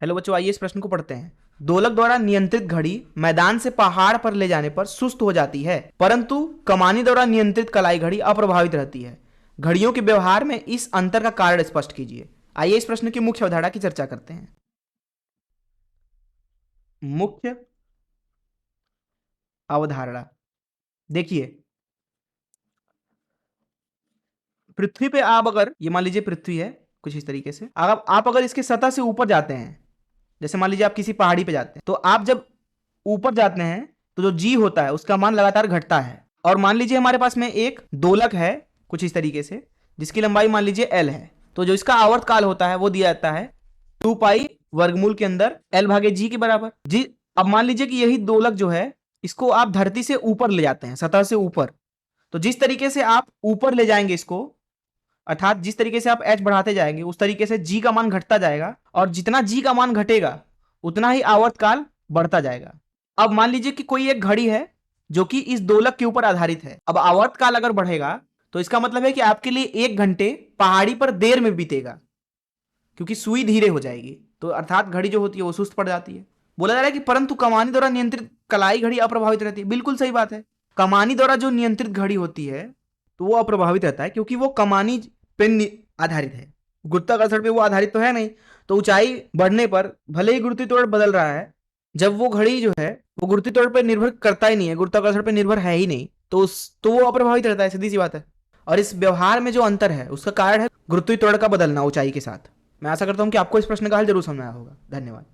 Hello बच्चों, आइए इस प्रश्न को पढ़ते हैं। दोलक द्वारा नियंत्रित घड़ी मैदान से पहाड़ पर ले जाने पर सुस्त हो जाती है, परंतु कमानी द्वारा नियंत्रित कलाई घड़ी अप्रभावित रहती है। घड़ियों के व्यवहार में इस अंतर का कारण स्पष्ट कीजिए। आइए इस प्रश्न की मुख्य अवधारणा की चर्चा करते हैं। मुख्य अवधारणा देखिए, पृथ्वी पे आप अगर, ये मान लीजिए पृथ्वी है कुछ इस तरीके से, आप अगर इसके सतह से ऊपर जाते हैं, जैसे मान लीजिए आप किसी पहाड़ी पे जाते हैं, तो आप जब ऊपर जाते हैं तो जो जी होता है उसका मान लगातार घटता है। और मान लीजिए हमारे पास में एक दोलक है कुछ इस तरीके से, जिसकी लंबाई मान लीजिए एल है, तो जो इसका आवर्त काल होता है वो दिया जाता है 2 पाई वर्गमूल के अंदर एल भागे जी के बराबर जी। अब मान लीजिए कि यही दोलक जो है, इसको आप धरती से ऊपर ले जाते हैं, सतह से ऊपर। तो जिस तरीके से आप ऊपर ले जाएंगे इसको, अर्थात जिस तरीके से आप एच बढ़ाते जाएंगे, उस तरीके से जी का मान घटता जाएगा, और जितना जी का मान घटेगा उतना ही आवर्तकाल बढ़ता जाएगा। अब मान लीजिए कि कोई एक घड़ी है जो कि इस दोलक के ऊपर आधारित है। अब आवर्तकाल अगर बढ़ेगा तो इसका मतलब है कि आपके लिए 1 घंटे पहाड़ी पर देर में बीतेगा, क्योंकि सुई धीरे हो जाएगी, तो अर्थात घड़ी जो होती है वो सुस्त पड़ जाती है। बोला जा रहा है कि परंतु कमानी द्वारा नियंत्रित कलाई घड़ी अप्रभावित रहती है। बिल्कुल सही बात है। कमानी द्वारा जो नियंत्रित घड़ी होती है तो वो अप्रभावित रहता है, क्योंकि वो कमानी पे आधारित है, गुरुत्वाकर्षण पे वो आधारित तो है नहीं। तो ऊंचाई बढ़ने पर भले ही गुरुत्वाकर्षण बदल रहा है, जब वो घड़ी जो है वो गुरुत्वाकर्षण पर निर्भर करता ही नहीं है, गुरुत्वाकर्षण पर निर्भर है ही नहीं, तो वो अप्रभावित रहता है, सीधी सी बात है। और इस व्यवहार में जो अंतर है उसका कारण है गुरुत्वाकर्षण का बदलना ऊंचाई के साथ। मैं आशा करता हूं कि आपको इस प्रश्न का हल जरूर समझ में आया होगा। धन्यवाद।